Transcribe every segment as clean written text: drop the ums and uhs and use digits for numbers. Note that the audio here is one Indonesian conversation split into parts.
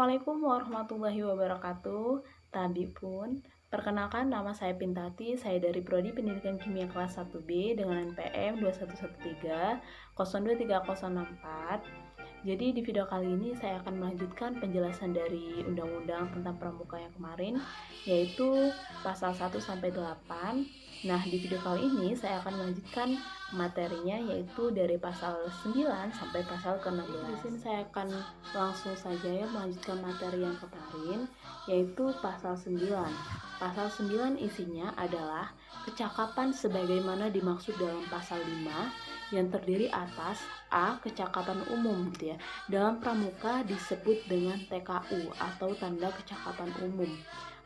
Assalamualaikum warahmatullahi wabarakatuh. Tabipun, perkenalkan nama saya Pintati, saya dari Prodi Pendidikan Kimia kelas 1B dengan NPM 21130023064. Jadi di video kali ini saya akan melanjutkan penjelasan dari Undang-Undang tentang Pramuka yang kemarin, yaitu pasal 1 sampai 8. Nah, di video kali ini saya akan melanjutkan materinya, yaitu dari pasal 9 sampai pasal ke-16. Di sini saya akan langsung saja ya melanjutkan materi yang kemarin, yaitu pasal 9. Pasal 9 isinya adalah kecakapan sebagaimana dimaksud dalam pasal 5 yang terdiri atas A. Kecakapan umum gitu ya. Dalam pramuka disebut dengan TKU atau tanda kecakapan umum.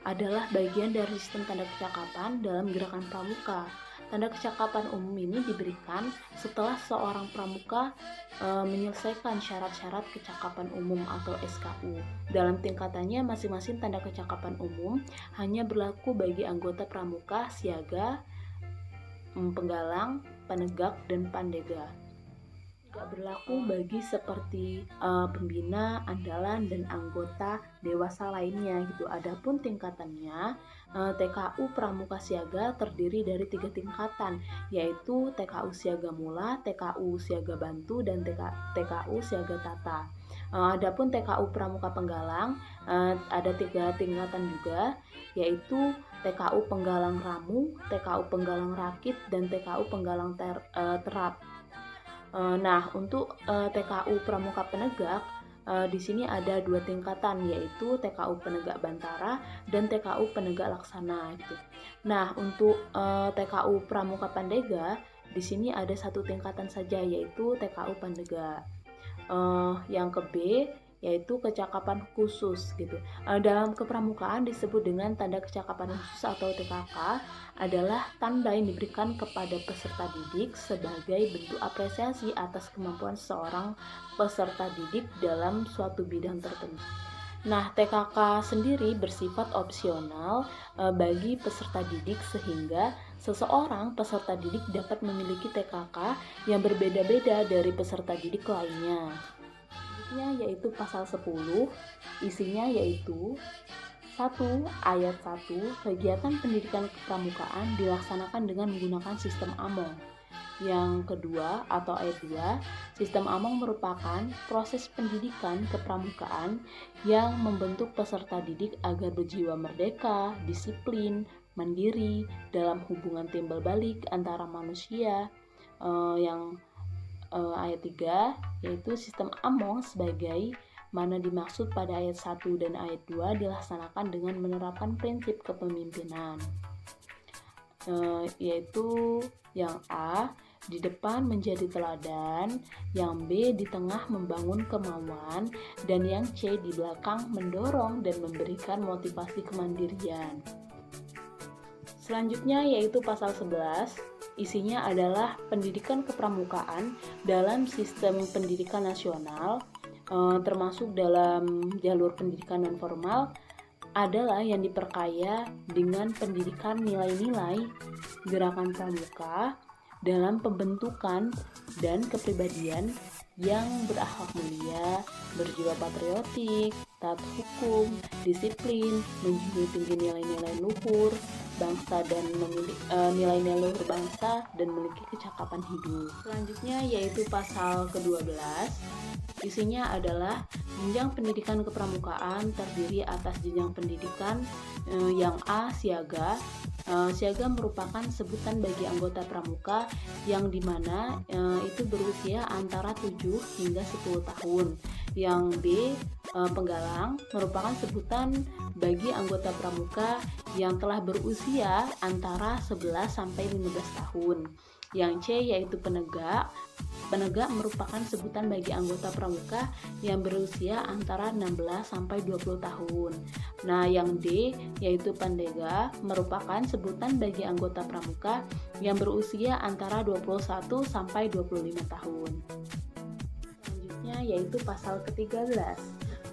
Adalah bagian dari sistem tanda kecakapan dalam gerakan pramuka. Tanda kecakapan umum ini diberikan setelah seorang pramuka menyelesaikan syarat-syarat kecakapan umum atau SKU. Dalam tingkatannya masing-masing tanda kecakapan umum hanya berlaku bagi anggota pramuka, siaga, penggalang, penegak, dan pandega. Tidak berlaku bagi seperti pembina, andalan, dan anggota dewasa lainnya gitu. Adapun tingkatannya, TKU Pramuka Siaga terdiri dari 3 tingkatan, yaitu TKU Siaga Mula, TKU Siaga Bantu, dan TKU Siaga Tata. Adapun TKU Pramuka Penggalang ada 3 tingkatan juga, yaitu TKU Penggalang Ramu, TKU Penggalang Rakit, dan TKU Penggalang Terap. Nah, untuk TKU Pramuka Penegak, di sini ada 2 tingkatan, yaitu TKU Penegak Bantara dan TKU Penegak Laksana gitu. Nah, untuk TKU Pramuka Pandega, di sini ada 1 tingkatan saja, yaitu TKU Pandega. Yang ke B, yaitu kecakapan khusus gitu. Dalam kepramukaan disebut dengan tanda kecakapan khusus atau TKK, adalah tanda yang diberikan kepada peserta didik sebagai bentuk apresiasi atas kemampuan seorang peserta didik dalam suatu bidang tertentu. Nah, TKK sendiri bersifat opsional bagi peserta didik, sehingga seseorang peserta didik dapat memiliki TKK yang berbeda-beda dari peserta didik lainnya. Yaitu pasal 10, isinya yaitu 1. Ayat 1, kegiatan pendidikan kepramukaan dilaksanakan dengan menggunakan sistem AMONG. Yang kedua atau ayat 2, sistem AMONG merupakan proses pendidikan kepramukaan yang membentuk peserta didik agar berjiwa merdeka, disiplin, mandiri dalam hubungan timbal balik antara manusia. Ayat 3, yaitu sistem AMONG sebagai mana dimaksud pada ayat 1 dan ayat 2 dilaksanakan dengan menerapkan prinsip kepemimpinan, yaitu yang A, di depan menjadi teladan, yang B, di tengah membangun kemauan, dan yang C, di belakang mendorong dan memberikan motivasi kemandirian. Selanjutnya yaitu pasal 11, isinya adalah pendidikan kepramukaan dalam sistem pendidikan nasional, termasuk dalam jalur pendidikan non formal, adalah yang diperkaya dengan pendidikan nilai-nilai gerakan pramuka dalam pembentukan dan kepribadian yang berakhlak mulia, berjiwa patriotik, taat hukum, disiplin, menjunjung tinggi nilai-nilai luhur bangsa dan memiliki nilai-nilai luhur bangsa dan memiliki kecakapan hidup. Selanjutnya yaitu pasal ke-12, isinya adalah jenjang pendidikan kepramukaan terdiri atas jenjang pendidikan yang A, siaga. Siaga merupakan sebutan bagi anggota pramuka yang dimana itu berusia antara 7 hingga 10 tahun. Yang B, penggalang, merupakan sebutan bagi anggota pramuka yang telah berusia antara 11 sampai 15 tahun. Yang C, yaitu penegak. Penegak merupakan sebutan bagi anggota pramuka yang berusia antara 16 sampai 20 tahun. Nah, yang D, yaitu pandega, merupakan sebutan bagi anggota pramuka yang berusia antara 21 sampai 25 tahun. Selanjutnya yaitu pasal ke-13.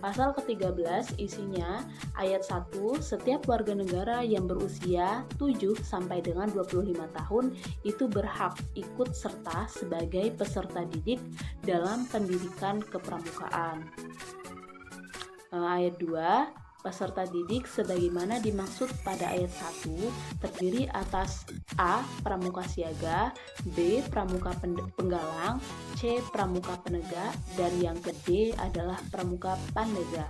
Pasal ke-13 isinya ayat 1, setiap warga negara yang berusia 7 sampai dengan 25 tahun itu berhak ikut serta sebagai peserta didik dalam pendidikan kepramukaan. Ayat 2, peserta didik sebagaimana dimaksud pada ayat 1 terdiri atas A. Pramuka siaga, B. Pramuka penggalang, C. Pramuka penegak, dan yang ke D adalah pramuka pandega.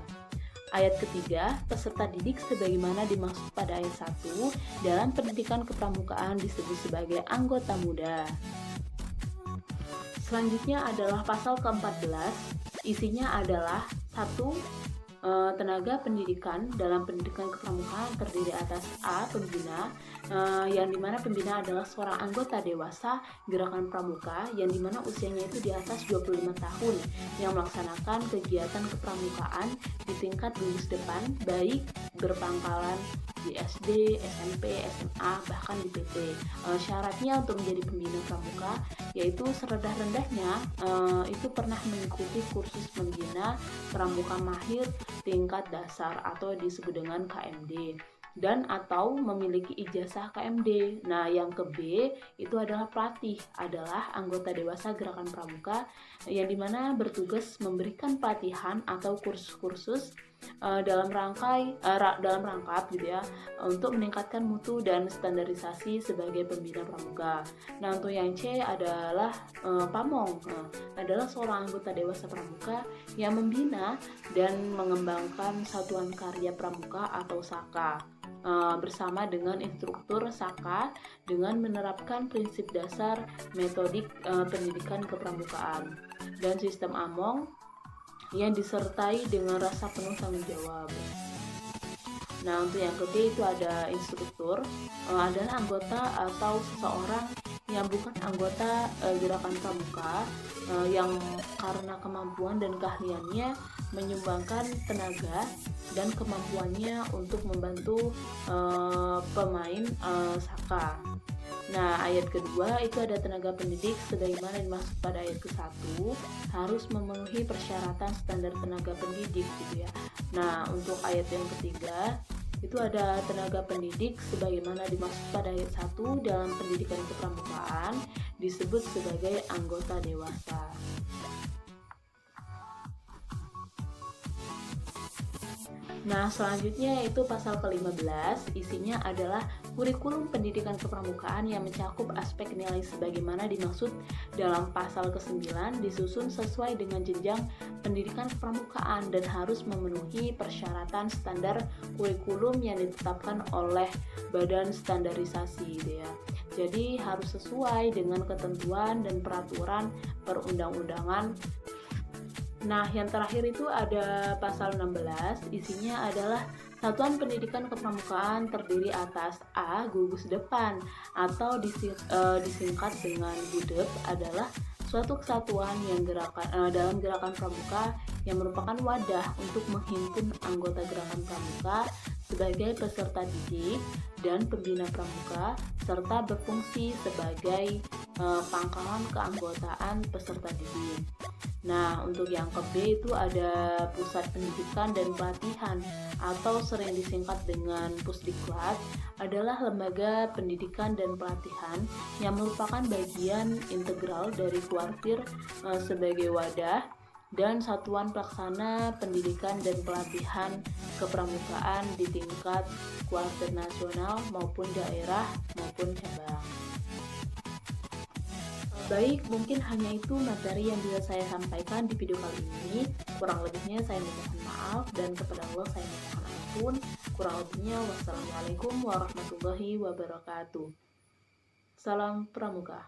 Ayat ketiga, peserta didik sebagaimana dimaksud pada ayat 1 dalam pendidikan kepramukaan disebut sebagai anggota muda. Selanjutnya adalah pasal ke-14, isinya adalah 1. Tenaga pendidikan dalam pendidikan kepramukaan terdiri atas A. Pembina, yang dimana pembina adalah seorang anggota dewasa gerakan pramuka yang dimana usianya itu di atas 25 tahun yang melaksanakan kegiatan kepramukaan di tingkat gugus depan baik berpangkalan di SD, SMP, SMA, bahkan di PT. Syaratnya untuk menjadi pembina pramuka yaitu serendah-rendahnya itu pernah mengikuti kursus pembina pramuka mahir tingkat dasar atau disebut dengan KMD dan atau memiliki ijazah KMD. Nah, yang ke B itu adalah pelatih, adalah anggota dewasa gerakan pramuka yang dimana bertugas memberikan pelatihan atau kursus-kursus dalam rangkap gitu ya untuk meningkatkan mutu dan standarisasi sebagai pembina pramuka. Nah, untuk yang C adalah pamong, adalah seorang anggota dewasa pramuka yang membina dan mengembangkan satuan karya pramuka atau SAKA bersama dengan instruktur SAKA dengan menerapkan prinsip dasar metodik pendidikan kepramukaan dan sistem AMONG yang disertai dengan rasa penuh tanggung jawab. Nah, untuk yang ketiga itu ada instruktur, adalah anggota atau seseorang yang bukan anggota gerakan pramuka yang karena kemampuan dan keahliannya menyumbangkan tenaga dan kemampuannya untuk membantu pemain SAKA. Nah, ayat kedua itu ada tenaga pendidik sebagaimana dimaksud pada ayat ke-1 harus memenuhi persyaratan standar tenaga pendidik gitu ya. Nah, untuk ayat yang ketiga itu ada tenaga pendidik sebagaimana dimaksud pada ayat 1 dalam pendidikan kepramukaan disebut sebagai anggota dewasa. Nah, selanjutnya itu pasal ke-15, isinya adalah kurikulum pendidikan kepramukaan yang mencakup aspek nilai sebagaimana dimaksud dalam pasal ke-9 disusun sesuai dengan jenjang pendidikan kepramukaan dan harus memenuhi persyaratan standar kurikulum yang ditetapkan oleh Badan Standarisasi gitu ya. Jadi harus sesuai dengan ketentuan dan peraturan perundang-undangan. Nah, yang terakhir itu ada pasal 16, isinya adalah satuan pendidikan kepramukaan terdiri atas A. Gugus depan atau disingkat dengan GUDEP adalah suatu kesatuan yang dalam gerakan pramuka yang merupakan wadah untuk menghimpun anggota gerakan pramuka sebagai peserta didik dan pembina pramuka serta berfungsi sebagai pangkalan keanggotaan peserta didik. Nah, untuk yang ke B itu ada pusat pendidikan dan pelatihan atau sering disingkat dengan Pusdiklat, adalah lembaga pendidikan dan pelatihan yang merupakan bagian integral dari Kuartir sebagai wadah dan satuan pelaksana pendidikan dan pelatihan kepramukaan di tingkat Kuartir nasional maupun daerah maupun cabang. Baik, mungkin hanya itu materi yang bisa saya sampaikan di video kali ini. Kurang lebihnya saya mohon maaf dan kepada Allah saya mohon ampun. Kurang lebihnya wassalamualaikum warahmatullahi wabarakatuh. Salam Pramuka.